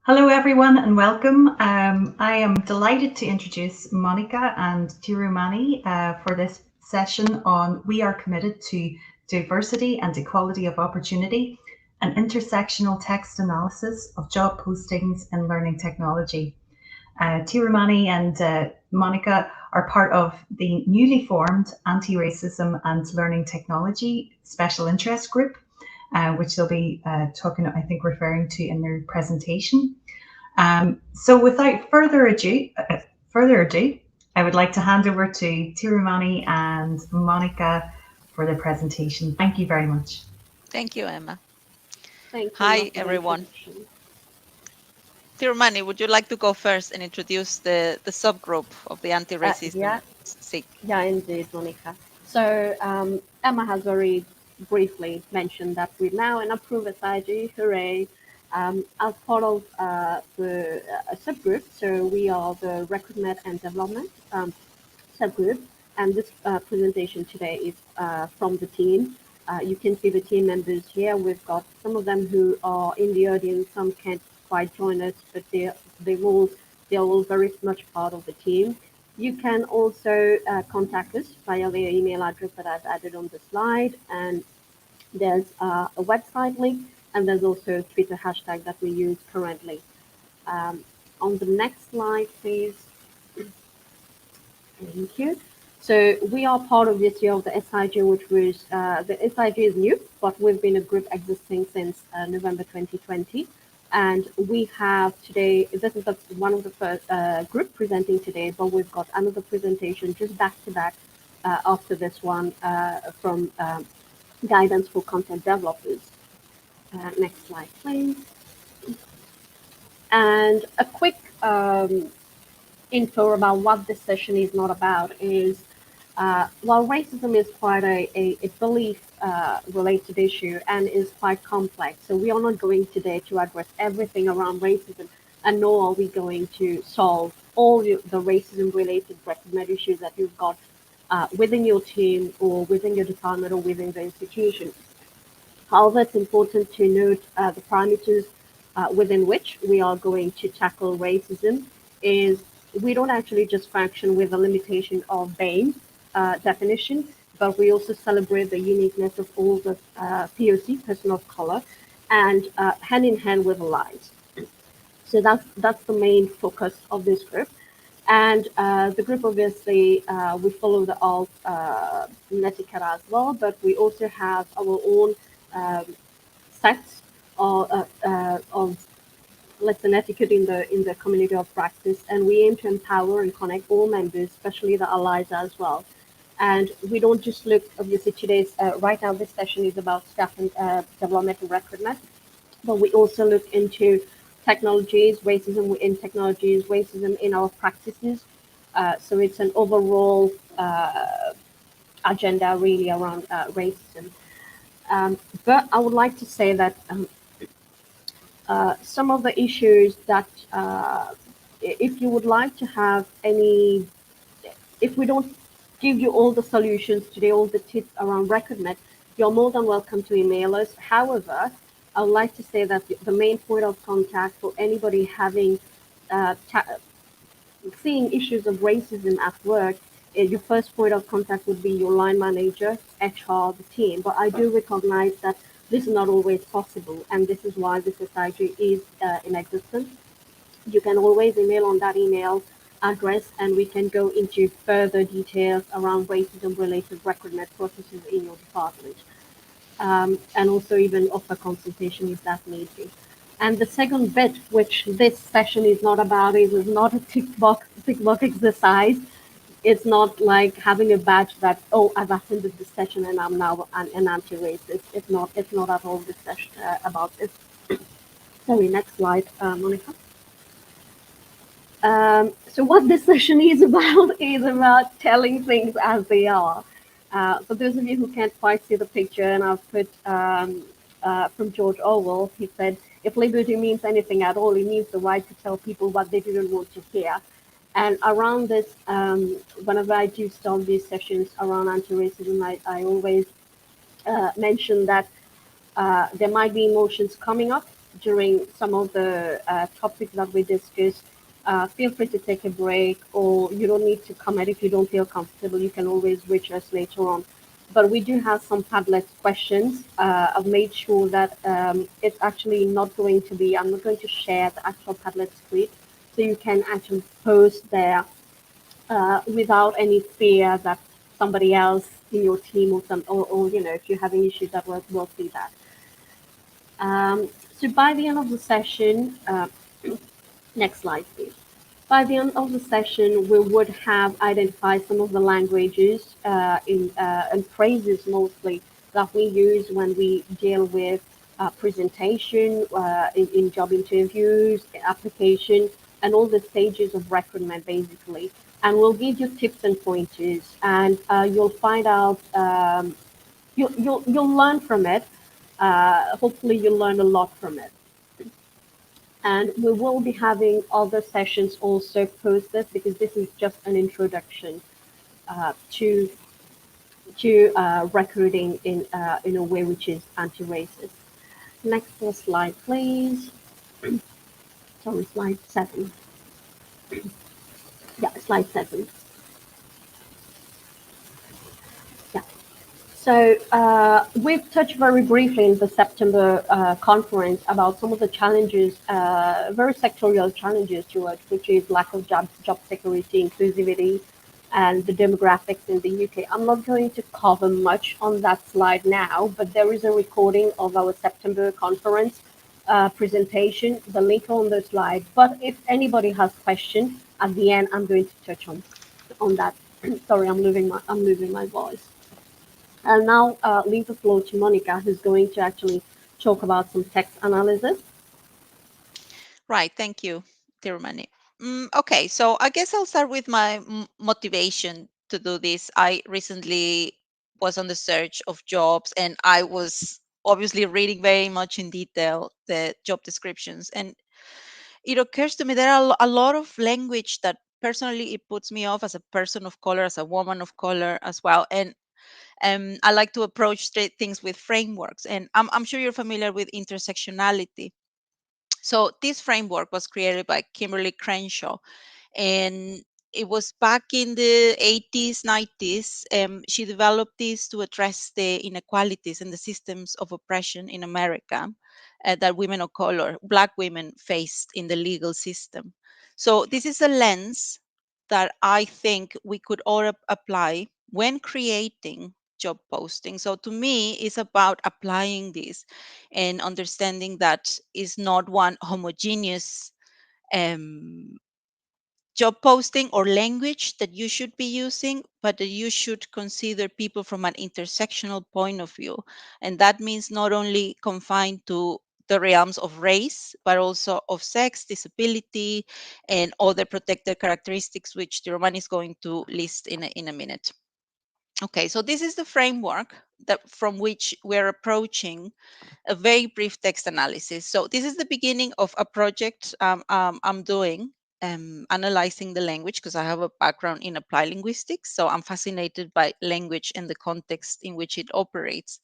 Hello, everyone, and welcome. I am delighted to introduce Monica and Teeroumanee for this session on We Are Committed to Diversity and Equality of Opportunity, an intersectional text analysis of job postings in learning technology. Teeroumanee and Monica are part of the newly formed Anti-Racism and Learning Technology Special Interest Group, which they'll be referring to in their presentation. So without further ado, I would like to hand over to Teeroumanee and Monica for the presentation. Thank you very much. Thank you, Emma. Thank you. Hi, everyone. Teeroumanee, would you like to go first and introduce the subgroup of the anti-racism? Yeah, indeed, Monica. So Emma has very briefly mentioned that we're now an approved SIG, hooray, as part of the subgroup. So we are the Recruitment and Development subgroup, and this presentation today is from the team. You can see the team members here. We've got some of them who are in the audience, some can't quite join us, but they're all very much part of the team. You can also contact us via the email address that I've added on the slide, and there's a website link, and there's also a Twitter hashtag that we use currently. On the next slide, please. Thank you. So we are part of this year of the SIG, which was, the SIG is new, but we've been a group existing since November 2020. And we have today, this is one of the first group presenting today, but we've got another presentation just back to back after this one from Guidance for Content Developers. Next slide, please. And a quick info about what this session is not about is, while racism is quite a belief-related issue and is quite complex, so we are not going today to address everything around racism, and nor are we going to solve all the racism-related recruitment issues that you've got within your team or within your department or within the institution. However, it's important to note the parameters within which we are going to tackle racism is we don't actually just function with the limitation of BAME definition, but we also celebrate the uniqueness of all the POC, person of color, and hand in hand with allies. So that's the main focus of this group. And the group, obviously, we follow the alt netiquette as well, but we also have our own sets of lesson etiquette in the community of practice, and we aim to empower and connect all members, especially the allies as well. And we don't just look, obviously today's, right now this session is about staff and development and recruitment, but we also look into technologies, racism in technologies, racism in our practices. So it's an overall agenda really around racism. But I would like to say that some of the issues that if you would like to have any, if we don't give you all the solutions today, all the tips around recruitment, you're more than welcome to email us. However, I would like to say that the main point of contact for anybody having seeing issues of racism at work, your first point of contact would be your line manager, HR, the team. But I do recognize that this is not always possible, and this is why this SIG is in existence. You can always email on that email address, and we can go into further details around racism-related recruitment processes in your department, and also even offer consultation if that need be. And the second bit, which this session is not about, is not a tick box exercise. It's not like having a badge that, oh, I've attended this session and I'm now an anti-racist. It's not at all this session about this. Sorry, next slide, Monica. So what this session is about telling things as they are. For those of you who can't quite see the picture, and I've put from George Orwell, he said, if liberty means anything at all, it means the right to tell people what they didn't want to hear. And around this, whenever I do start these sessions around anti-racism, I always mention that there might be emotions coming up during some of the topics that we discussed, feel free to take a break, or you don't need to comment if you don't feel comfortable. You can always reach us later on. But we do have some Padlet questions. I've made sure that it's actually not going to be, I'm not going to share the actual Padlet script. So you can actually post there without any fear that somebody else in your team or you know, if you're having issues that will see that. So by the end of the session, next slide, please. By the end of the session, we would have identified some of the languages and phrases mostly that we use when we deal with presentation, in job interviews, application, and all the stages of recruitment, basically. And we'll give you tips and pointers, and you'll find out, you'll learn from it. Hopefully, you'll learn a lot from it. And we will be having other sessions also post this, because this is just an introduction to recruiting in a way which is anti-racist. Next slide, please. Sorry, slide 7. Yeah, slide 7. Yeah. So we've touched very briefly in the September conference about some of the challenges, very sectorial challenges to it, which is lack of job security, inclusivity, and the demographics in the UK. I'm not going to cover much on that slide now, but there is a recording of our September conference presentation, the link on the slide. But if anybody has questions at the end, I'm going to touch on that. Sorry, I'm losing my voice. I'll now leave the floor to Monica, who's going to actually talk about some text analysis. Right, thank you, Teeroumanee. Okay, so I guess I'll start with my motivation to do this. I recently was on the search of jobs, and I was obviously reading very much in detail the job descriptions. And it occurs to me there are a lot of language that personally it puts me off as a person of color, as a woman of color as well. And I like to approach things with frameworks. And I'm sure you're familiar with intersectionality. So this framework was created by Kimberly Crenshaw, and it was back in the 80s, 90s. She developed this to address the inequalities and the systems of oppression in America that women of color, Black women, faced in the legal system. So this is a lens that I think we could all apply when creating job posting. So to me, it's about applying this and understanding that is not one homogeneous um, job posting or language that you should be using, but that you should consider people from an intersectional point of view. And that means not only confined to the realms of race, but also of sex, disability, and other protected characteristics, which the Roman is going to list in a minute. Okay, so this is the framework that from which we're approaching a very brief text analysis. So this is the beginning of a project I'm doing, analyzing the language, because I have a background in applied linguistics. So I'm fascinated by language and the context in which it operates.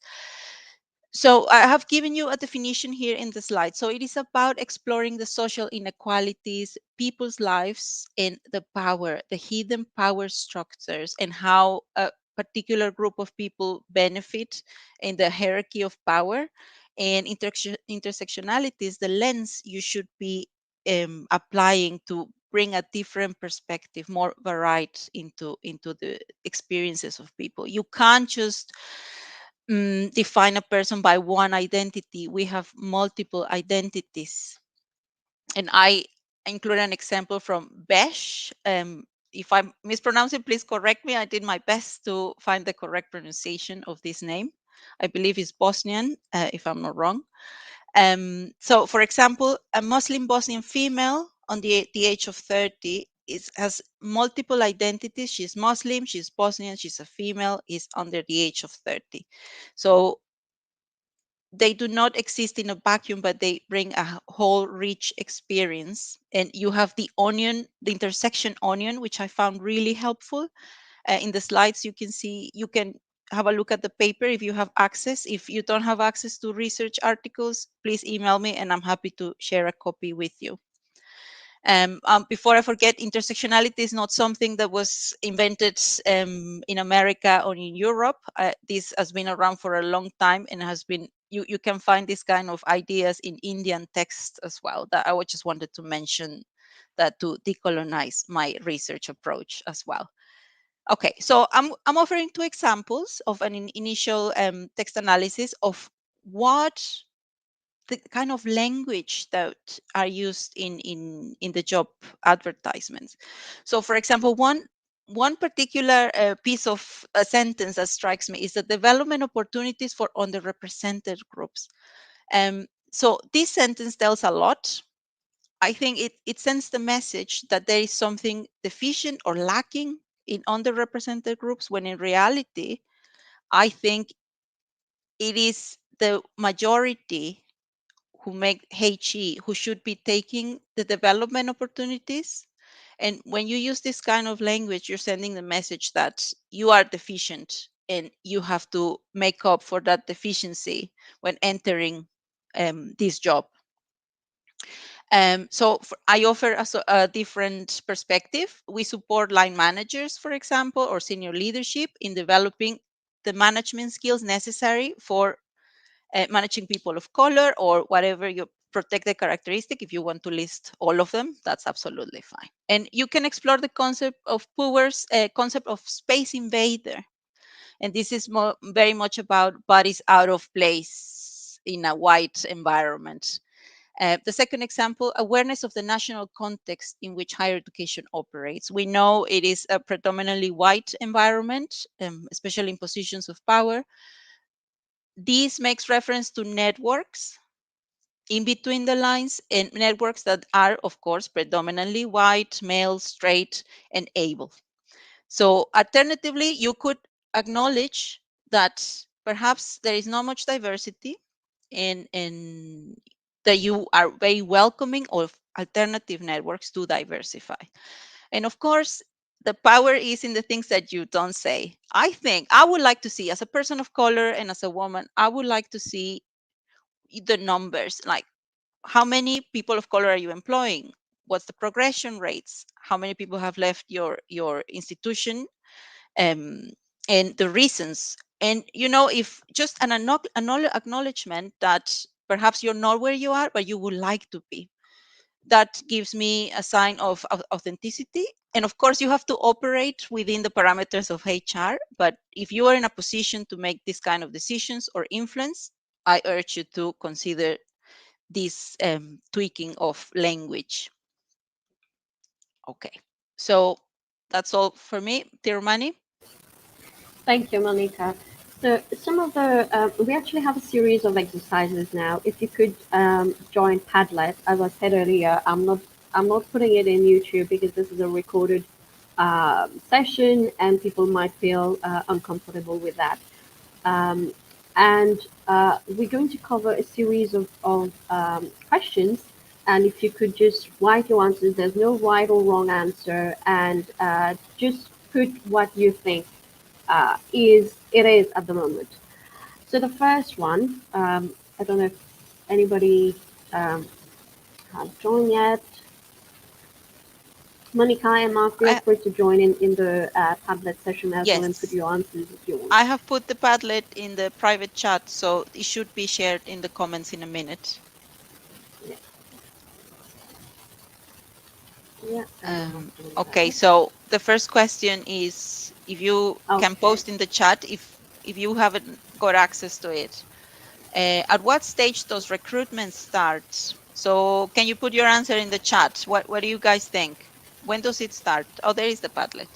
So I have given you a definition here in the slide. So it is about exploring the social inequalities, people's lives, and the power, the hidden power structures, and how a particular group of people benefit in the hierarchy of power. And intersectionality is the lens you should be applying to bring a different perspective, more varied into the experiences of people. You can't just define a person by one identity. We have multiple identities. And I include an example from Besh. If I mispronounce it, please correct me. I did my best to find the correct pronunciation of this name. I believe it's Bosnian, if I'm not wrong. So, for example, a Muslim Bosnian female on the age of 30 has multiple identities. She's Muslim, she's Bosnian, she's a female, is under the age of 30. So they do not exist in a vacuum, but they bring a whole rich experience. And you have the onion, the intersection onion, which I found really helpful. In the slides, you can see you can have a look at the paper if you have access. If you don't have access to research articles, please email me and I'm happy to share a copy with you. Before I forget, intersectionality is not something that was invented in America or in Europe. This has been around for a long time and has been, you can find this kind of ideas in Indian texts as well. That I just wanted to mention that to decolonize my research approach as well. Okay, so I'm offering two examples of an initial text analysis of what the kind of language that are used in the job advertisements. So, for example, one particular piece of a sentence that strikes me is the development opportunities for underrepresented groups. So this sentence tells a lot. I think it sends the message that there is something deficient or lacking in underrepresented groups, when in reality, I think it is the majority who make HE who should be taking the development opportunities. And when you use this kind of language, you're sending the message that you are deficient and you have to make up for that deficiency when entering this job. I offer a different perspective. We support line managers, for example, or senior leadership in developing the management skills necessary for managing people of color or whatever your protected characteristic. If you want to list all of them, that's absolutely fine. And you can explore the concept of Power's concept of space invader. And this is very much about bodies out of place in a white environment. The second example, awareness of the national context in which higher education operates. We know it is a predominantly white environment, especially in positions of power. This makes reference to networks in between the lines, and networks that are, of course, predominantly white, male, straight, and able. So alternatively, you could acknowledge that perhaps there is not much diversity in that you are very welcoming of alternative networks to diversify. And of course, the power is in the things that you don't say. I think I would like to see, as a person of color and as a woman, I would like to see the numbers, like how many people of color are you employing? What's the progression rates? How many people have left your institution? um, and the reasons. And if just an acknowledgement that perhaps you're not where you are, but you would like to be, that gives me a sign of authenticity. And of course, you have to operate within the parameters of HR. But if you are in a position to make this kind of decisions or influence, I urge you to consider this tweaking of language. Okay, so that's all for me. Teeroumanee. Thank you, Monica. So some of the we actually have a series of exercises now. If you could join Padlet, as I said earlier, I'm not putting it in YouTube because this is a recorded session and people might feel uncomfortable with that. Um, and we're going to cover a series of questions. And if you could just write your answers, there's no right or wrong answer, and just put what you think it is at the moment. So the first one, I don't know if anybody has joined yet. Monica and Mark, feel free to join in the Padlet session as well and put your answers if you want. I have put the Padlet in the private chat, so it should be shared in the comments in a minute. Yeah. Okay, so the first question is if you can post in the chat if you haven't got access to it. At what stage does recruitment start? So can you put your answer in the chat? What do you guys think? When does it start? Oh, there is the Padlet.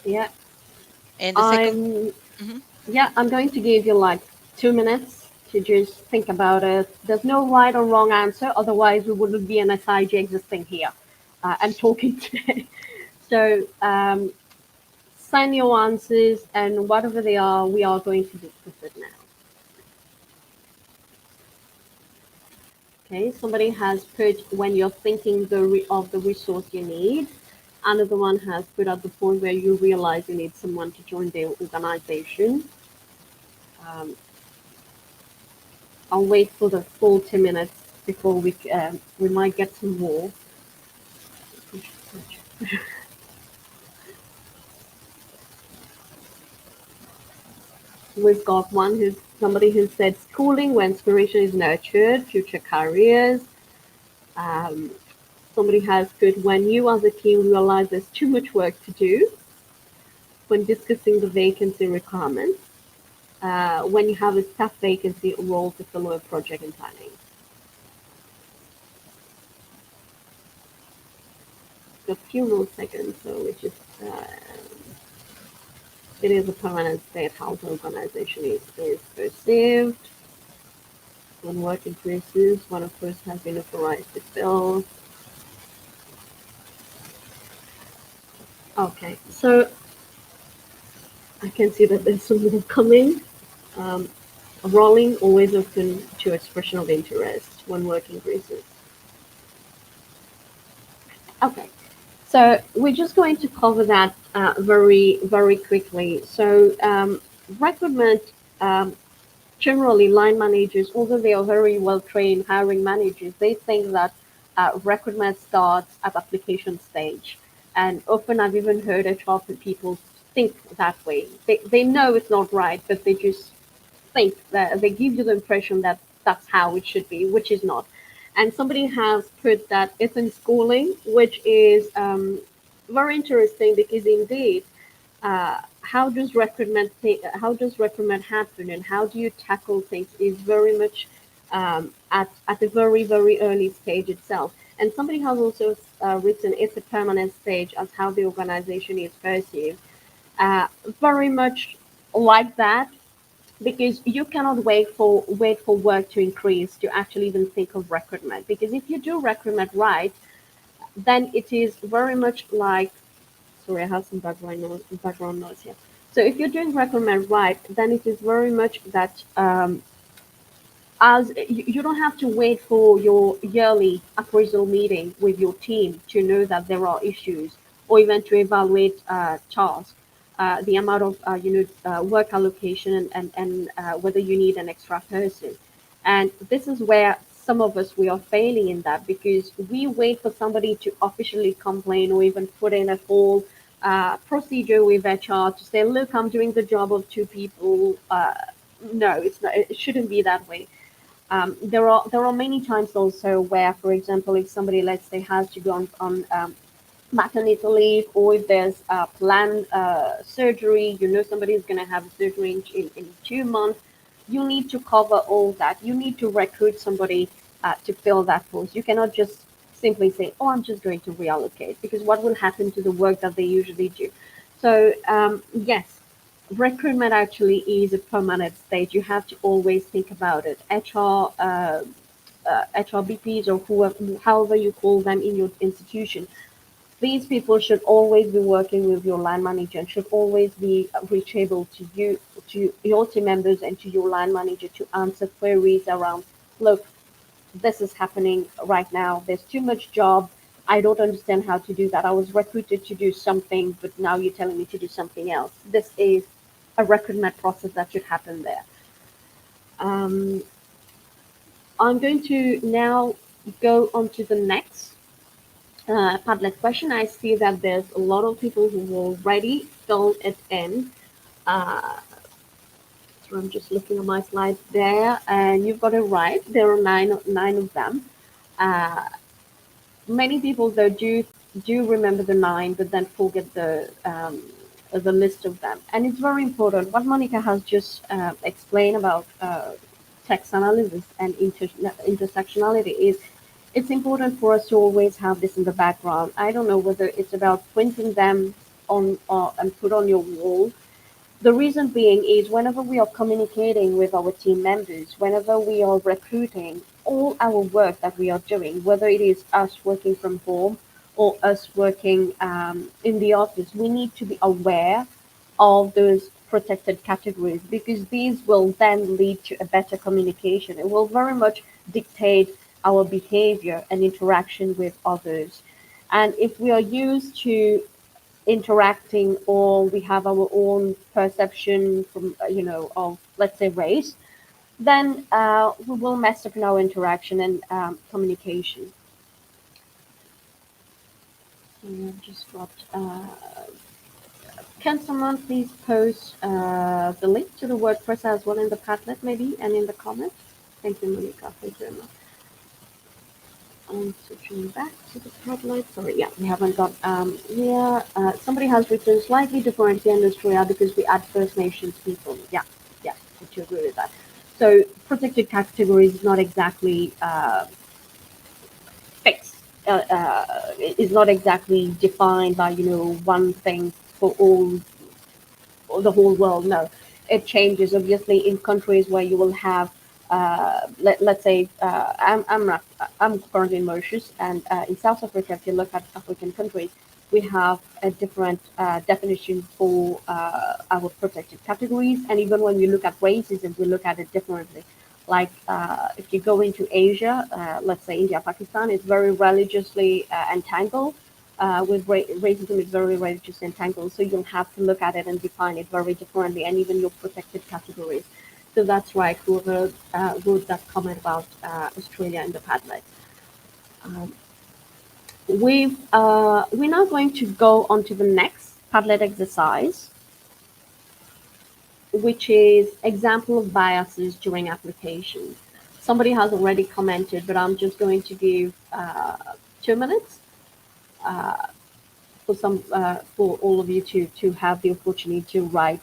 Yeah. And the second. Yeah, I'm going to give you like 2 minutes to just think about it. There's no right or wrong answer, otherwise we wouldn't be an SIG existing here and talking today. So send your answers, and whatever they are, we are going to discuss it now. Okay, somebody has put when you're thinking of the resource you need. Another one has put at the point where you realize you need someone to join the organization. I'll wait for the full 2 minutes before we might get some more. We've got somebody who said schooling where inspiration is nurtured, future careers. Somebody has put when you as a team realize there's too much work to do when discussing the vacancy requirements, when you have a staff vacancy role to fill a project and planning. A few more seconds, so we just it is a permanent state how the organization is perceived. When work increases, one of us has been authorized to fill. Okay, so I can see that there's some more coming. Rolling, always open to expression of interest when work increases. Okay, so we're just going to cover that very, very quickly. So recruitment, generally line managers, although they are very well trained hiring managers, they think that recruitment starts at application stage. And often I've even heard HR people think that way. They know it's not right, but they just think that they give you the impression that that's how it should be, which is not. And somebody has put that it's in schooling, which is very interesting because indeed, how does recruitment happen and how do you tackle things is very much at a very, very early stage itself. And somebody has also written it's a permanent stage as how the organization is perceived. Very much like that, because you cannot wait for work to increase to actually even think of recruitment. Because if you do recruitment right, then it is very much like, sorry, I have some background noise here. So if you're doing recruitment right, then it is very much that as you don't have to wait for your yearly appraisal meeting with your team to know that there are issues, or even to evaluate tasks, the amount of work allocation and whether you need an extra person. And this is where some of us we are failing in that, because we wait for somebody to officially complain or even put in a whole procedure with HR to say, look, I'm doing the job of two people. No, it's not. It shouldn't be that way. There are many times also where, for example, if somebody, let's say, has to go on maternity leave, or if there's a planned surgery, somebody is going to have a surgery in 2 months, you need to cover all that. You need to recruit somebody to fill that post. You cannot just simply say, oh, I'm just going to reallocate, because what will happen to the work that they usually do? So yes, recruitment actually is a permanent stage. You have to always think about it. HRBPs or whoever, however you call them in your institution, these people should always be working with your line manager and should always be reachable to you, to your team members, and to your line manager to answer queries around, look, this is happening right now. There's too much job. I don't understand how to do that. I was recruited to do something, but now you're telling me to do something else. This is a recruitment process that should happen there. I'm going to now go on to the next Padlet question. I see that there's a lot of people who already filled it in. So I'm just looking at my slides there, and you've got it right. There are nine of them. Many people though do remember the 9, but then forget the list of them. And it's very important. What Monica has just explained about text analysis and intersectionality is, it's important for us to always have this in the background. I don't know whether it's about printing them on and put on your wall. The reason being is, whenever we are communicating with our team members, whenever we are recruiting, all our work that we are doing, whether it is us working from home or us working in the office, we need to be aware of those protected categories, because these will then lead to a better communication. It will very much dictate our behavior and interaction with others. And if we are used to interacting, or we have our own perception from, of, let's say, race, then we will mess up in our interaction and communication. So I've just dropped. Can someone please post the link to the WordPress as well in the Padlet, maybe, and in the comments? Thank you, Monica. Thank you very much. I'm switching back to the Padlet. Sorry, yeah, we haven't got. Somebody has written slightly differently in Australia because we add First Nations people. Yeah, I do agree with that. So protected categories is not exactly fixed. Is not exactly defined by one thing for all the whole world. No, it changes obviously in countries where you will have let's say I'm currently in Mauritius, and in South Africa, if you look at African countries, we have a different definition for our protected categories. And even when we look at racism, we look at it differently. Like if you go into Asia, let's say India, Pakistan, it's very religiously entangled. With racism is very religiously entangled, so you'll have to look at it and define it very differently, and even your protected categories. So that's right, whoever wrote that comment about Australia in the Padlet. We're now going to go on to the next Padlet exercise, which is example of biases during application. Somebody has already commented, but I'm just going to give 2 minutes for all of you to have the opportunity to write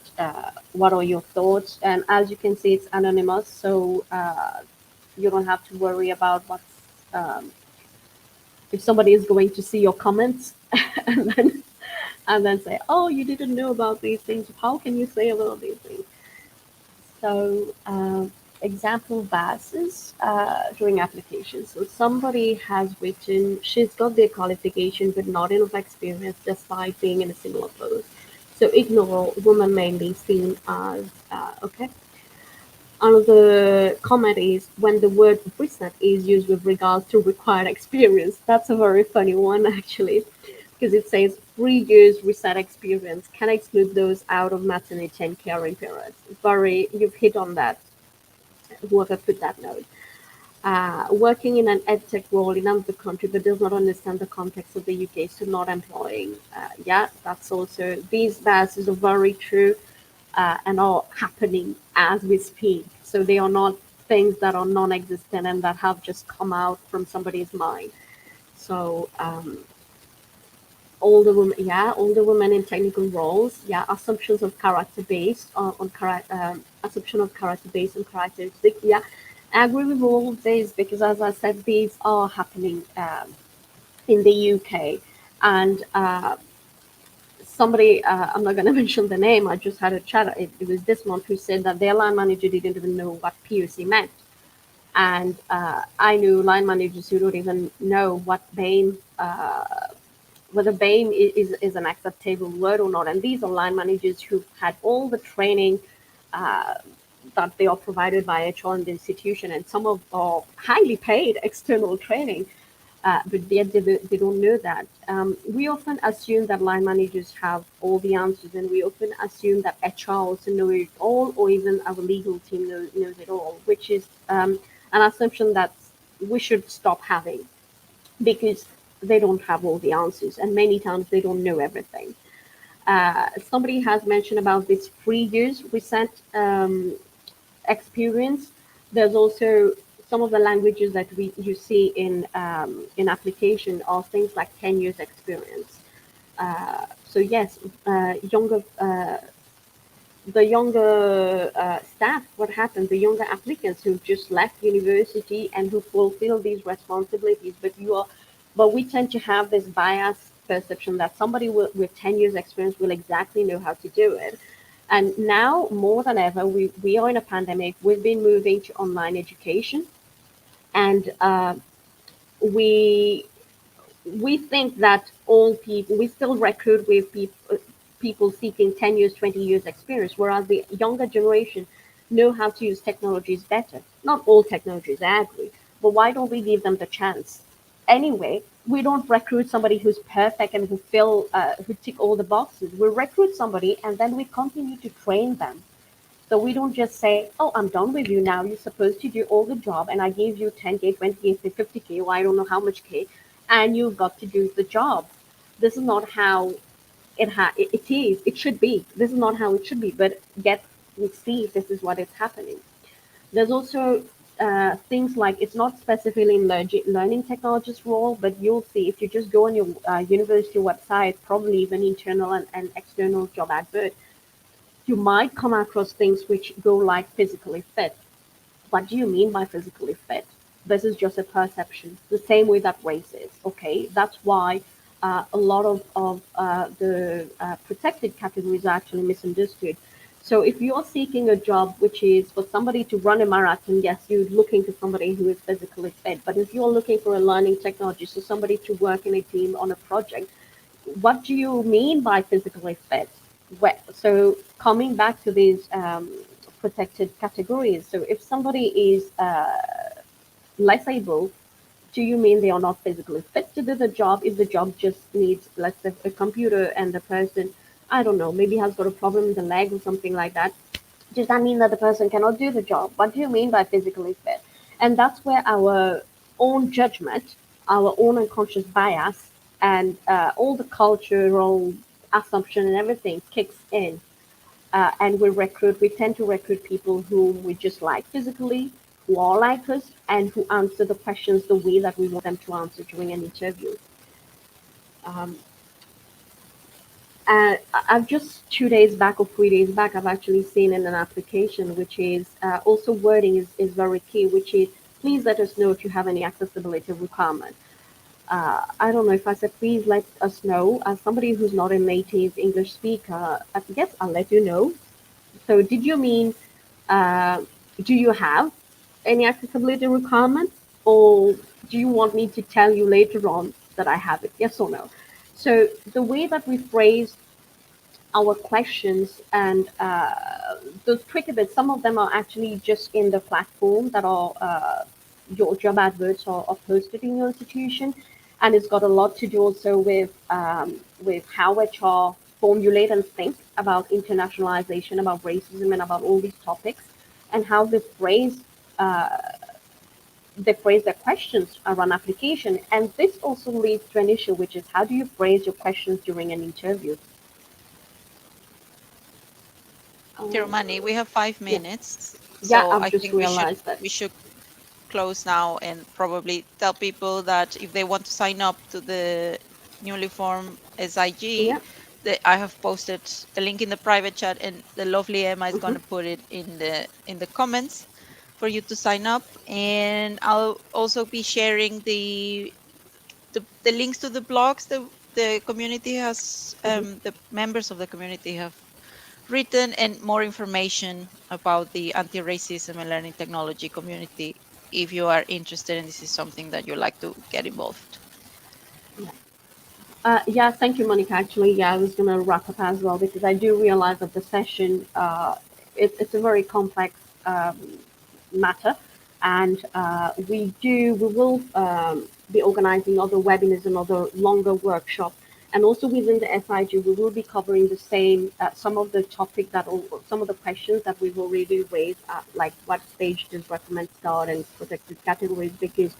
what are your thoughts. And as you can see, it's anonymous, so you don't have to worry about what's if somebody is going to see your comments and then say, oh, you didn't know about these things, how can you say about these things? So example biases during application. So somebody has written, she's got their qualification but not enough experience despite being in a similar post. So ignore women mainly seen as okay. Another comment is when the word reset is used with regards to required experience. That's a very funny one actually, because it says 3 years reset experience can exclude those out of maternity and caring periods. You've hit on that, whoever put that note. Working in an edtech role in another country but does not understand the context of the UK, so not employing. That's also, these biases are very true and are happening as we speak. So they are not things that are non-existent and that have just come out from somebody's mind. So older women in technical roles, assumptions of character based assumption of character based on characteristics. I agree with all of these because, as I said, these are happening in the UK. And somebody, I'm not going to mention the name, I just had a chat, it was this month, who said that their line manager didn't even know what POC meant. And I knew line managers who don't even know what BAME, whether BAME is an acceptable word or not. And these are line managers who've had all the training that they are provided by HR in the institution, and some of are highly paid external training, but yet they don't know that. We often assume that line managers have all the answers, and we often assume that HR also knows it all, or even our legal team knows it all, which is an assumption that we should stop having, because they don't have all the answers, and many times they don't know everything. Somebody has mentioned about this 3 years recent experience. There's also some of the languages that you see in application are things like 10 years experience. So yes, the younger staff, what happened, the younger applicants who just left university and who fulfill these responsibilities, but we tend to have this bias perception that somebody with 10 years experience will exactly know how to do it. And now more than ever, we are in a pandemic, we've been moving to online education, and we think that all people, we still recruit with people seeking 10 years, 20 years experience, whereas the younger generation know how to use technologies better. Not all technologies, I agree, but why don't we give them the chance? anyway, we don't recruit somebody who's perfect and who tick all the boxes. We recruit somebody and then we continue to train them. So we don't just say, oh, I'm done with you now. You're supposed to do all the job and I gave you 10K, 20K, 50K, or I don't know how much K, and you've got to do the job. This is not how it is. It should be. This is not how it should be, but yet we see this is what is happening. There's also things like it's not specifically in learning technologist role, but you'll see if you just go on your university website, probably even internal and external job advert, you might come across things which go like physically fit. What do you mean by physically fit? This is just a perception, the same way that race is. Okay, that's why a lot of the protected categories are actually misunderstood. So if you're seeking a job which is for somebody to run a marathon, yes, you're looking for somebody who is physically fit. But if you're looking for a learning technology, so somebody to work in a team on a project, what do you mean by physically fit? So coming back to these protected categories, so if somebody is less able, do you mean they are not physically fit to do the job? If the job just needs, let's say, a computer and the person, I don't know, maybe has got a problem in the leg or something like that, does that mean that the person cannot do the job? What do you mean by physically fit? And that's where our own judgment, our own unconscious bias, and all the cultural assumption and everything kicks in. And we tend to recruit people who we just like physically, who are like us, and who answer the questions the way that we want them to answer during an interview. Um, and I've just 2 days back or 3 days back, I've actually seen in an application, which is also wording is very key, which is please let us know if you have any accessibility requirement. I don't know if I said please let us know. As somebody who's not a native English speaker, I guess I'll let you know. So did you mean, uh, do you have any accessibility requirements, or do you want me to tell you later on that I have it? Yes or no? So the way that we phrase our questions and those tricky bits, some of them are actually just in the platform that are your job adverts are posted in your institution, and it's got a lot to do also with how HR formulate and think about internationalization, about racism, and about all these topics, and how uh, they phrase their questions around application. And this also leads to an issue, which is how do you phrase your questions during an interview? Teeroumanee, we have 5 Yeah, minutes, yeah, so I've I just think realized that. we should close now and probably tell people that if they want to sign up to the newly formed SIG, Yeah. that I have posted the link in the private chat, and the lovely Emma is going Mm-hmm. to put it in the comments for you to sign up. And I'll also be sharing the links to the blogs the community has, Mm-hmm. the members of the community have written, and more information about the anti-racism and learning technology community if you are interested and this is something that you like to get involved. Yeah. Yeah, thank you, Monica. Actually, yeah, I was going to wrap up as well because I do realize that the session it's a very complex matter, and we will be organizing other webinars and other longer workshops, and also within the SIG we will be covering the same some of the topic that some of the questions that we've already raised, like what stage does recommend start and protected categories, because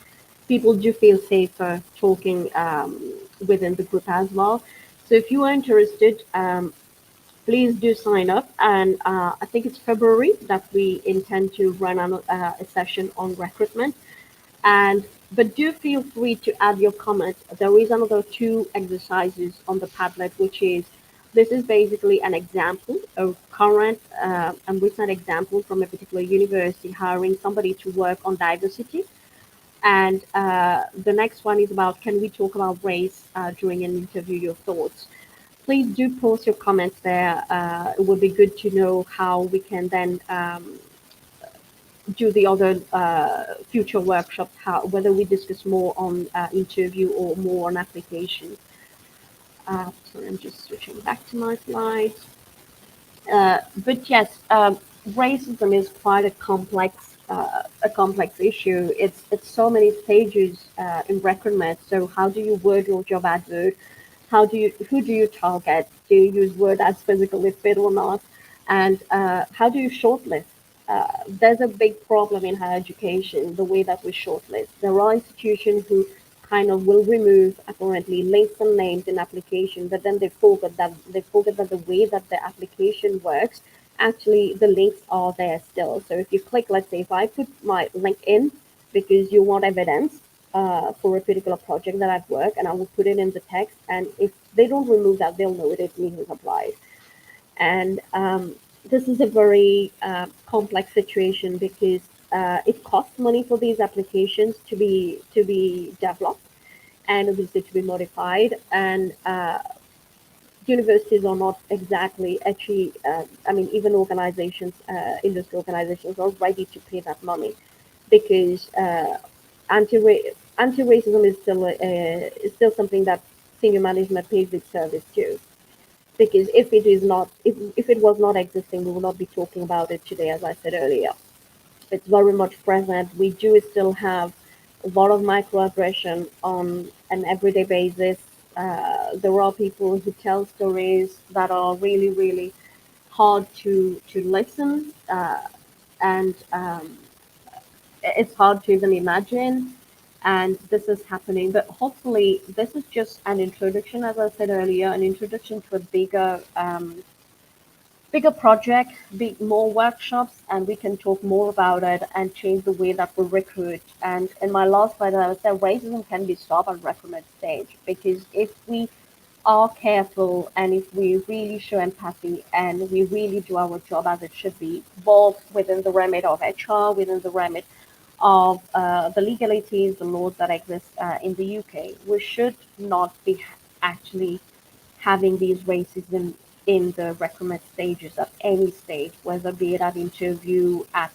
people do feel safer talking within the group as well. So if you are interested, please do sign up. And I think it's February that we intend to run a session on recruitment. And but do feel free to add your comments. There is another 2 exercises on the Padlet, which is this is basically an example of current and recent example from a particular university hiring somebody to work on diversity. And the next one is about can we talk about race during an interview, your thoughts. Please do post your comments there. It would be good to know how we can then do the other future workshops, how, whether we discuss more on interview or more on application. So I'm just switching back to my slides. But yes, racism is quite a complex a complex issue. It's so many stages in recruitment. So how do you word your job advert? Who do you target? Do you use word as physically fit or not? And how do you shortlist? There's a big problem in higher education, the way that we shortlist. There are institutions who kind of will remove apparently links and names in application, but then they forget that the way that the application works, actually the links are there still. So if you click, let's say if I put my link in because you want evidence for a particular project that I've worked, and I will put it in the text, and if they don't remove that, they'll know it me who's applied. And this is a very complex situation because it costs money for these applications to be developed and obviously to be modified. And universities are not exactly actually, I mean, even organizations, industry organizations are ready to pay that money because anti-racism is still something that senior management pays its service to. Because if it was not existing, we would not be talking about it today, as I said earlier. It's very much present. We do still have a lot of microaggression on an everyday basis. There are people who tell stories that are really, really hard to listen, and it's hard to even imagine. And this is happening, but hopefully, this is just an introduction, as I said earlier, an introduction to a bigger project, more workshops, and we can talk more about it and change the way that we recruit. And in my last slide, I would say racism can be stopped at recruitment stage, because if we are careful and if we really show empathy and we really do our job as it should be, both within the remit of HR, within the remit of the legalities, the laws that exist in the UK, we should not be actually having these racism in the recruitment stages at any stage, whether be it at interview, at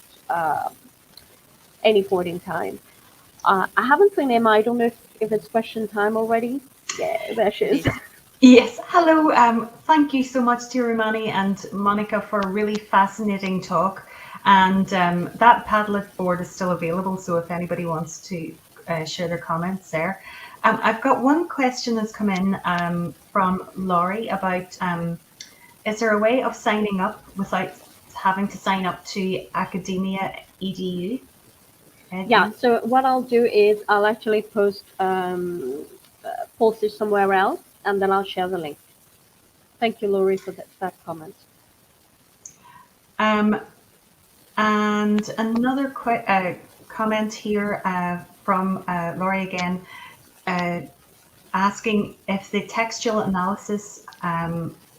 any point in time. I haven't seen Emma. I don't know if it's question time already. Yeah, there she is. Yes, hello. Thank you so much, Teeroumanee and Monica, for a really fascinating talk. And that Padlet board is still available, so if anybody wants to share their comments there. I've got one question that's come in from Laurie about is there a way of signing up without having to sign up to Academia EDU? Yeah, so what I'll do is I'll actually post it somewhere else, and then I'll share the link. Thank you, Laurie, for that comment. And another comment here from Laurie again, asking if the textual analysis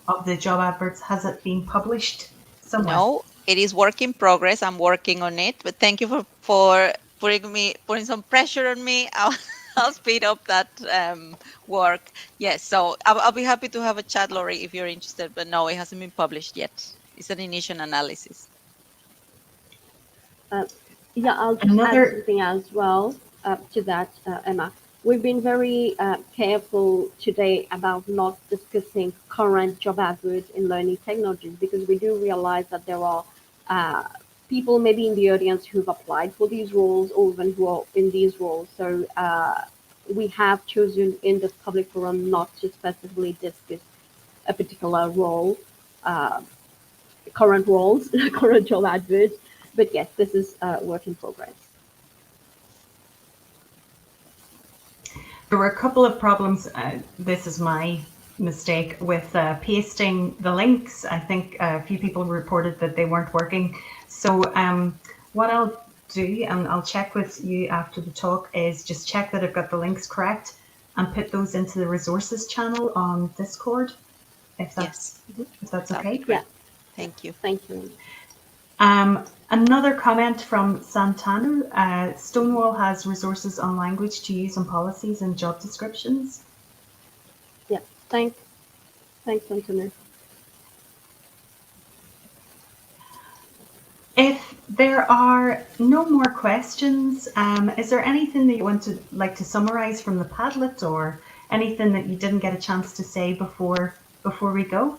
of the job adverts, has it been published somewhere? No, it is work in progress. I'm working on it, but thank you for putting some pressure on me. I'll speed up that work. Yes, so I'll be happy to have a chat, Laurie, if you're interested. But no, it hasn't been published yet. It's an initial analysis. Yeah, I'll just add something as well to that, Emma. We've been very careful today about not discussing current job adverts in learning technologies, because we do realize that there are people maybe in the audience who've applied for these roles or even who are in these roles. So we have chosen in this public forum not to specifically discuss a particular role, current roles, current job adverts. But yes, this is work in progress. There were a couple of problems. This is my mistake with pasting the links. I think a few people reported that they weren't working. So what I'll do, and I'll check with you after the talk, is just check that I've got the links correct and put those into the resources channel on Discord, if that's okay. Yeah. Thank you. Thank you. Another comment from Santana, Stonewall has resources on language to use on policies and job descriptions. Yeah, thanks, Santana. If there are no more questions, is there anything that you want to like to summarize from the Padlet, or anything that you didn't get a chance to say before we go?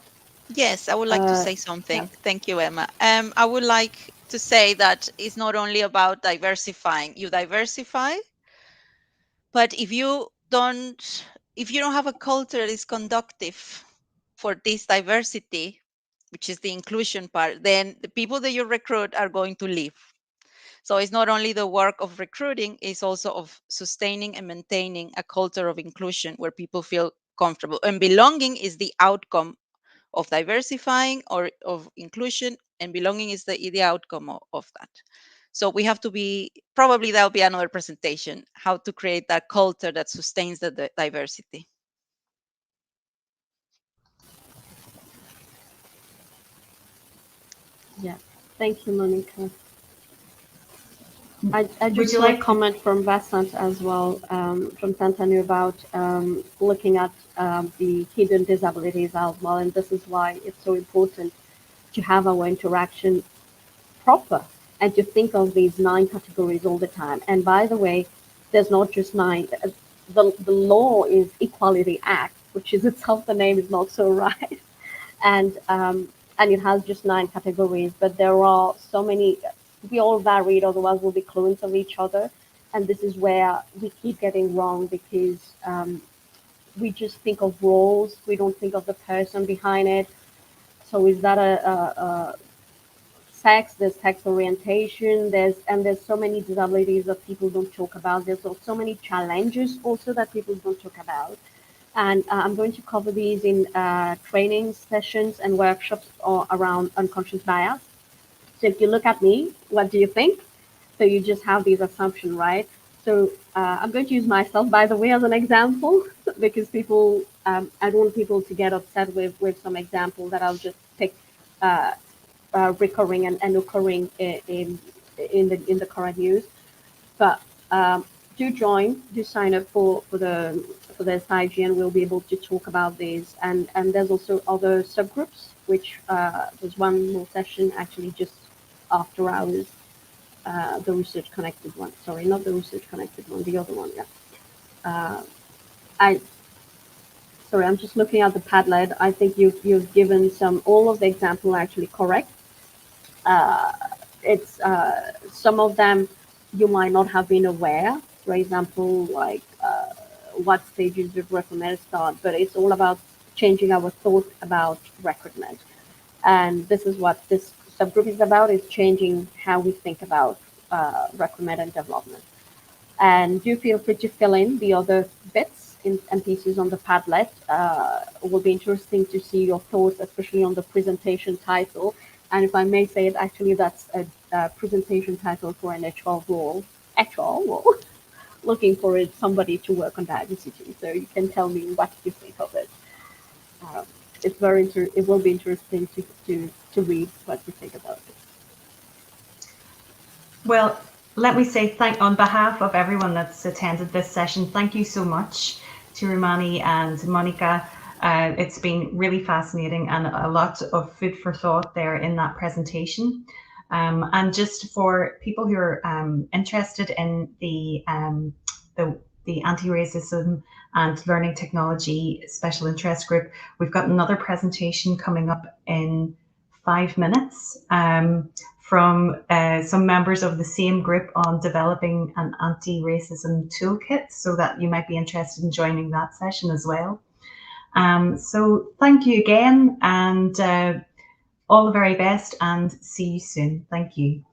Yes, I would like to say something. Yeah. Thank you, Emma. I would like to say that it's not only about diversifying. You diversify, but if you don't have a culture that is conducive for this diversity, which is the inclusion part, then the people that you recruit are going to leave. So it's not only the work of recruiting, it's also of sustaining and maintaining a culture of inclusion where people feel comfortable. And belonging is the outcome of diversifying or of inclusion, and belonging is the outcome of that. So we have to be, probably that'll be another presentation, how to create that culture that sustains the diversity. Yeah, thank you, Monica. I Would just you saw a like to- comment from Vasant as well, from Santanu about looking at the hidden disabilities as well, and this is why it's so important to have our interaction proper and to think of these 9 categories all the time. And by the way, there's not just 9. The law is Equality Act, which is itself, the name is not so right, and it has just 9 categories, but there are so many. We all varied, otherwise we'll be clones of each other, and this is where we keep getting wrong because we just think of roles, we don't think of the person behind it. So is that a sex? There's sex orientation. There's so many disabilities that people don't talk about. There's so many challenges also that people don't talk about. And I'm going to cover these in training sessions and workshops around unconscious bias. So if you look at me, what do you think? So you just have these assumptions, right? So I'm going to use myself, by the way, as an example, because people, I don't want people to get upset with some example that I'll just pick recurring and occurring in the current news. But do sign up for the SIG, and we'll be able to talk about these. And there's also other subgroups, which there's one more session actually just after hours, the research connected one. Sorry, not the research connected one, the other one. Yeah. I'm just looking at the Padlet. I think you've given all of the example are actually correct. It's some of them you might not have been aware. For example, like what stages did recruitment start? But it's all about changing our thought about recruitment. And this is what this subgroup is about, is changing how we think about recruitment and development. And do feel free to fill in the other bits and pieces on the Padlet. It will be interesting to see your thoughts, especially on the presentation title. And if I may say it, actually that's a presentation title for an HR role, looking for somebody to work on diversity. So you can tell me what you think of it. It's it will be interesting to read what you think about it. Well, let me say on behalf of everyone that's attended this session, thank you so much, Teeroumanee and Monica. It's been really fascinating and a lot of food for thought there in that presentation. And just for people who are interested in the anti-racism and learning technology special interest group, we've got another presentation coming up in 5 minutes from some members of the same group on developing an anti-racism toolkit, so that you might be interested in joining that session as well. So thank you again, and all the very best, and see you soon. Thank you.